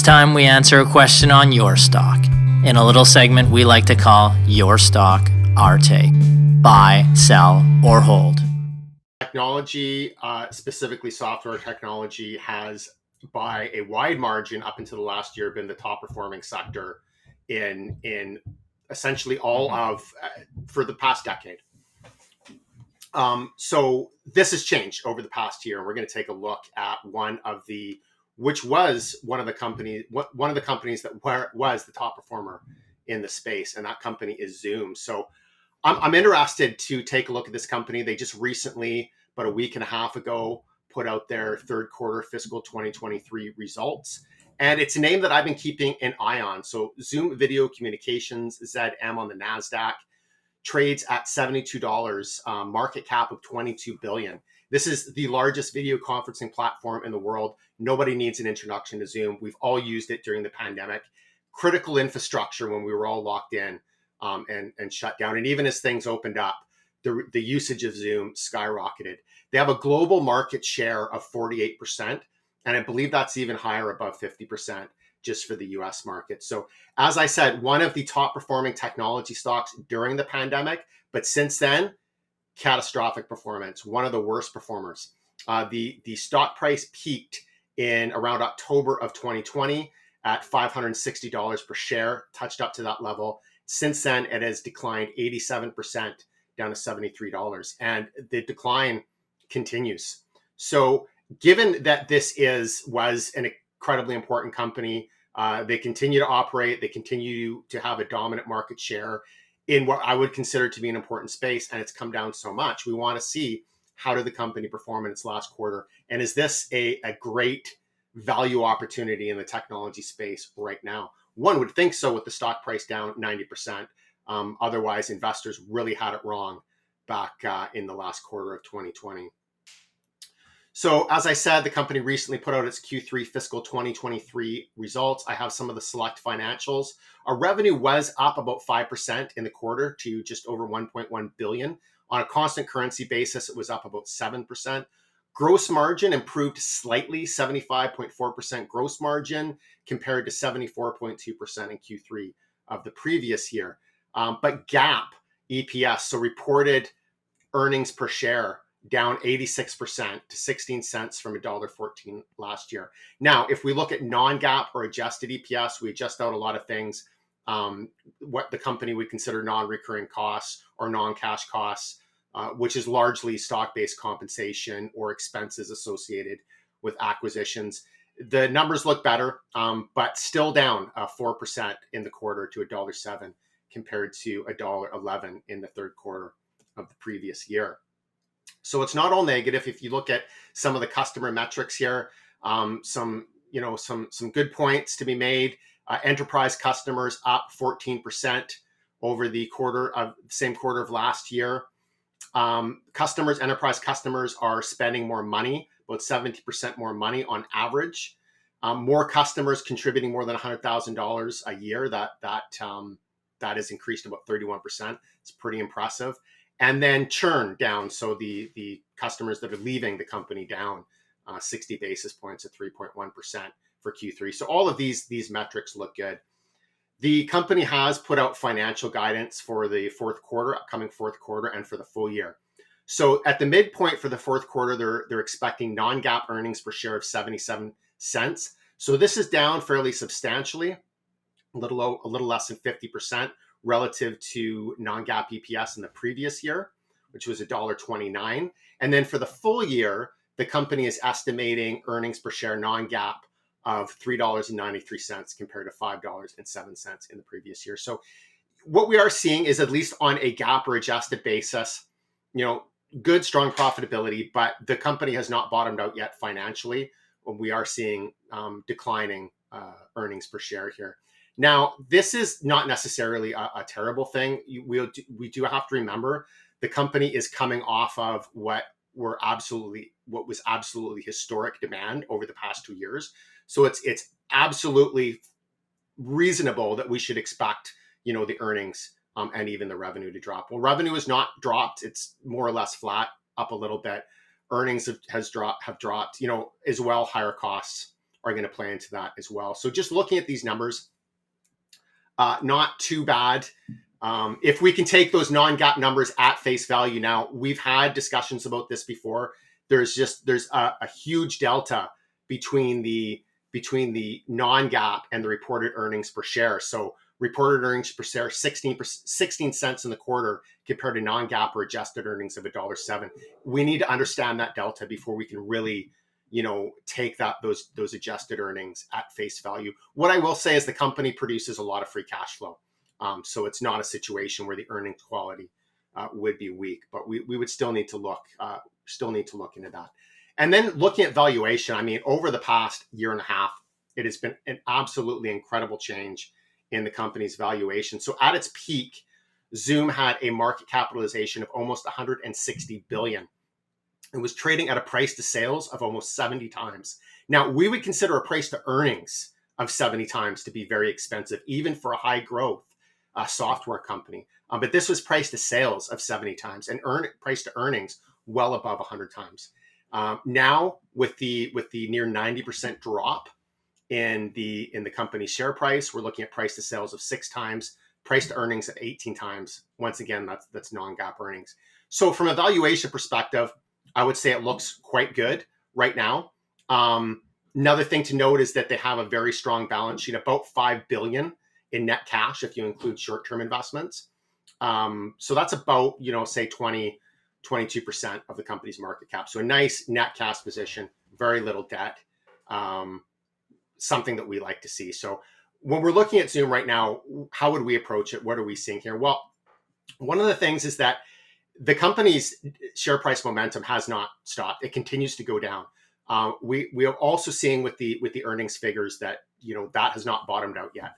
time we answer a question on your stock in a little segment we like to call Your Stock, Our Take. Buy, sell, or hold. Technology, specifically software technology, has by a wide margin up until the last year been the top performing sector in essentially all of for the past decade. So this has changed over the past year, and we're going to take a look at one of the companies that was the top performer in the space, and that company is Zoom. So I'm interested to take a look at this company. They just recently, about a week and a half ago, put out their third quarter fiscal 2023 results. And it's a name that I've been keeping an eye on. So Zoom Video Communications, ZM on the NASDAQ, trades at $72, market cap of $22 billion. This is the largest video conferencing platform in the world. Nobody needs an introduction to Zoom. We've all used it during the pandemic. Critical infrastructure when we were all locked in and shut down. And even as things opened up, the usage of Zoom skyrocketed. They have a global market share of 48%, and I believe that's even higher, above 50%, just for the US market. So as I said, one of the top performing technology stocks during the pandemic, but since then, catastrophic performance, one of the worst performers. The stock price peaked in around October of 2020 at $560 per share, touched up to that level. Since then, it has declined 87% down to $73, and the decline continues. So given that this was an incredibly important company, they continue to operate, they continue to have a dominant market share in what I would consider to be an important space, and it's come down so much. We want to see, how did the company perform in its last quarter? And is this a great value opportunity in the technology space right now? One would think so, with the stock price down 90%. Otherwise, investors really had it wrong back in the last quarter of 2020. So as I said, the company recently put out its Q3 fiscal 2023 results. I have some of the select financials. Our revenue was up about 5% in the quarter to just over 1.1 billion. On a constant currency basis, it was up about 7%. Gross margin improved slightly, 75.4% gross margin compared to 74.2% in Q3 of the previous year. But GAAP EPS, so reported earnings per share, down 86% to 16 cents from $1.14 last year. Now, if we look at non-GAAP or adjusted EPS, we adjust out a lot of things, what the company would consider non-recurring costs or non-cash costs, which is largely stock-based compensation or expenses associated with acquisitions. The numbers look better, but still down 4% in the quarter to $1.07 compared to $1.11 in the third quarter of the previous year. So it's not all negative. If you look at some of the customer metrics here, some good points to be made. Enterprise customers up 14% over the same quarter of last year. Enterprise customers are spending more money, about 70% more money on average. More customers contributing more than $100,000 a year. That has increased about 31%. It's pretty impressive. And then churn down, so the customers that are leaving the company down 60 basis points at 3.1% for Q3. So all of these metrics look good. The company has put out financial guidance for the upcoming fourth quarter, and for the full year. So at the midpoint for the fourth quarter, they're expecting non-GAAP earnings per share of 77 cents. So this is down fairly substantially, a little less than 50%. Relative to non-GAAP EPS in the previous year, which was $1.29. And then for the full year, the company is estimating earnings per share non-GAAP of $3.93 compared to $5.07 in the previous year. So what we are seeing is, at least on a GAAP or adjusted basis, good, strong profitability, but the company has not bottomed out yet financially. We are seeing declining earnings per share here. Now, this is not necessarily a terrible thing. We do have to remember the company is coming off of what was absolutely historic demand over the past 2 years. So it's absolutely reasonable that we should expect, the earnings and even the revenue to drop. Well, revenue has not dropped. It's more or less flat, up a little bit. Earnings have dropped, as well. Higher costs are going to play into that as well. So just looking at these numbers, not too bad. If we can take those non-GAAP numbers at face value, now we've had discussions about this before. There's a huge delta between the non-GAAP and the reported earnings per share. So reported earnings per share 16 cents in the quarter compared to non-GAAP or adjusted earnings of $1.07. We need to understand that delta before we can really, take those adjusted earnings at face value. What I will say is the company produces a lot of free cash flow. So it's not a situation where the earnings quality would be weak, but we would still need to look into that. And then looking at valuation, I mean, over the past year and a half, it has been an absolutely incredible change in the company's valuation. So at its peak, Zoom had a market capitalization of almost 160 billion. It was trading at a price to sales of almost 70 times. Now, we would consider a price to earnings of 70 times to be very expensive, even for a high growth software company. But this was price to sales of 70 times and price to earnings well above 100 times. Now, with the near 90% drop in the company's share price, we're looking at price to sales of 6 times, price to earnings at 18 times. Once again, that's non-GAAP earnings. So from a valuation perspective, I would say it looks quite good right now. Another thing to note is that they have a very strong balance sheet, about 5 billion in net cash if you include short-term investments. So that's about, say 22% of the company's market cap. So a nice net cash position, very little debt, something that we like to see. So when we're looking at Zoom right now, how would we approach it? What are we seeing here? Well, one of the things is that the company's share price momentum has not stopped. It continues to go down. We are also seeing with the earnings figures that, that has not bottomed out yet.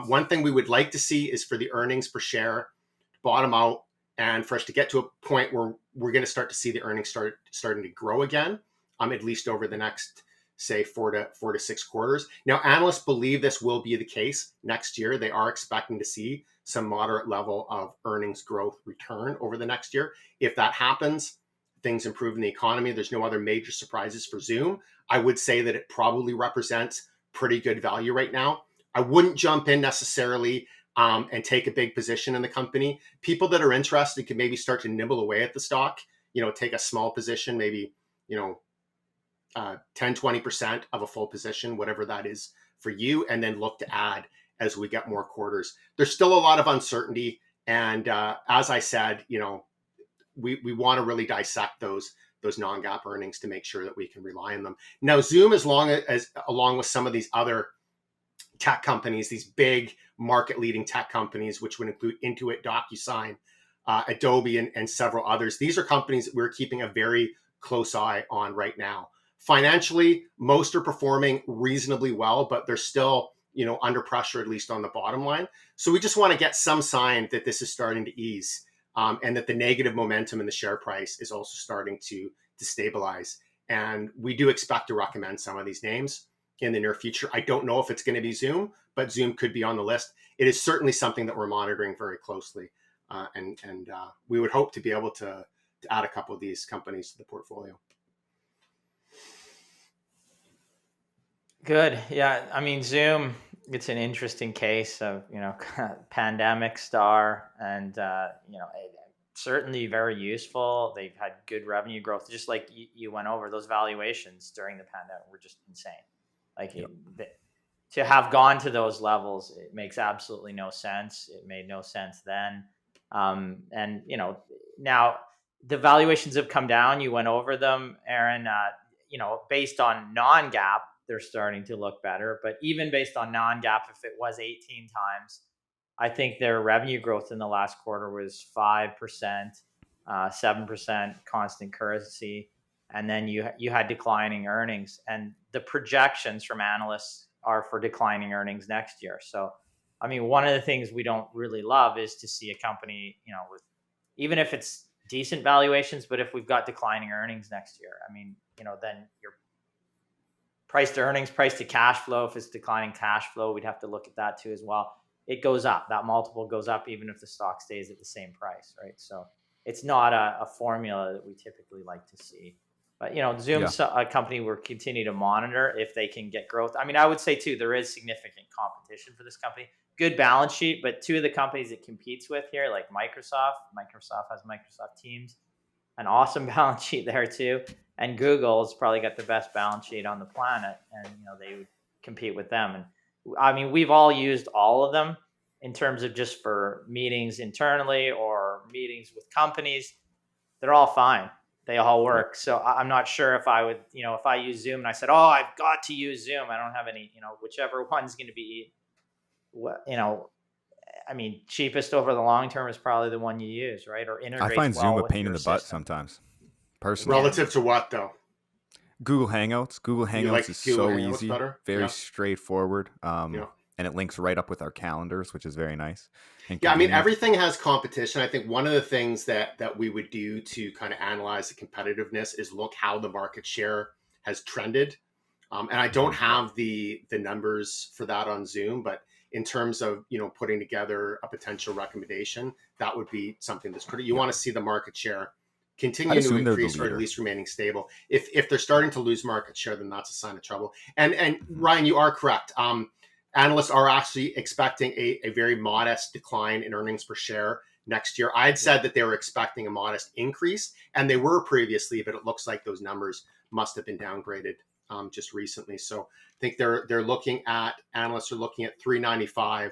One thing we would like to see is for the earnings per share to bottom out and for us to get to a point where we're going to start to see the earnings starting to grow again, at least over the next, say, 4 to 6 quarters. Now, analysts believe this will be the case next year. They are expecting to see some moderate level of earnings growth return over the next year. If that happens, things improve in the economy, there's no other major surprises for Zoom. I would say that it probably represents pretty good value right now. I wouldn't jump in necessarily and take a big position in the company. People that are interested can maybe start to nibble away at the stock, take a small position, maybe, 10-20% of a full position, whatever that is for you, and then look to add as we get more quarters. There's still a lot of uncertainty. And as I said, we want to really dissect those non-GAAP earnings to make sure that we can rely on them. Now, Zoom, along with some of these other tech companies, these big market-leading tech companies, which would include Intuit, DocuSign, Adobe, and several others, these are companies that we're keeping a very close eye on right now. Financially, most are performing reasonably well, but they're still, under pressure, at least on the bottom line. So we just want to get some sign that this is starting to ease, and that the negative momentum in the share price is also starting to stabilize. And we do expect to recommend some of these names in the near future. I don't know if it's going to be Zoom, but Zoom could be on the list. It is certainly something that we're monitoring very closely, and we would hope to be able to add a couple of these companies to the portfolio. Good. Yeah. I mean, Zoom, it's an interesting case of, pandemic star and, certainly very useful. They've had good revenue growth, just like you went over. Those valuations during the pandemic were just insane. Like to have gone to those levels, it makes absolutely no sense. It made no sense then. And, now the valuations have come down. You went over them, Aaron, based on non-GAAP, they're starting to look better. But even based on non-GAAP, if it was 18 times, I think their revenue growth in the last quarter was 5%, 7% constant currency. And then you had declining earnings. And the projections from analysts are for declining earnings next year. So, I mean, one of the things we don't really love is to see a company, with, even if it's decent valuations, but if we've got declining earnings next year, I mean, then your price to earnings, price to cash flow, if it's declining cash flow, we'd have to look at that too as well. It goes up. That multiple goes up even if the stock stays at the same price, right? So it's not a formula that we typically like to see. But Zoom's a company we're continue to monitor if they can get growth. I mean, I would say too, there is significant competition for this company. Good balance sheet, but two of the companies it competes with here, like Microsoft has Microsoft Teams, an awesome balance sheet there too, and Google's probably got the best balance sheet on the planet, and they would compete with them. And I mean, we've all used all of them in terms of just for meetings internally or meetings with companies. They're all fine. They all work. So I'm not sure if I would, if I use Zoom and I said, oh, I've got to use Zoom, I don't have any, whichever one's going to be, I mean, cheapest over the long term is probably the one you use, right? Or integrates I find well Zoom a with pain in your the butt system. sometimes, personally. Relative to what though? Google Hangouts. Google Hangouts is Google so Hangouts easy, better? very Yeah. straightforward, and it links right up with our calendars, which is very nice. Yeah, I mean, everything has competition. I think one of the things that we would do to kind of analyze the competitiveness is look how the market share has trended. And I don't have the numbers for that on Zoom, but in terms of putting together a potential recommendation, that would be something that's critical. You want to see the market share continue to increase or at least remaining stable. If they're starting to lose market share, then that's a sign of trouble. And Ryan, you are correct. Analysts are actually expecting a very modest decline in earnings per share next year. I had said that they were expecting a modest increase, and they were previously, but it looks like those numbers must have been downgraded just recently. So I think analysts are looking at $3.95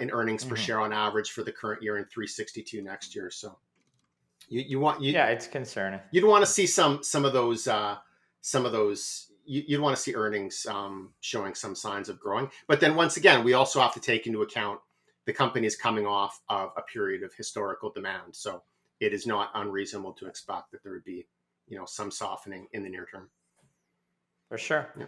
in earnings per share on average for the current year and $3.62 next year. So it's concerning. You'd want to see some of those you'd want to see earnings showing some signs of growing. But then once again, we also have to take into account the company is coming off of a period of historical demand. So it is not unreasonable to expect that there would be, some softening in the near term. For sure. Yeah.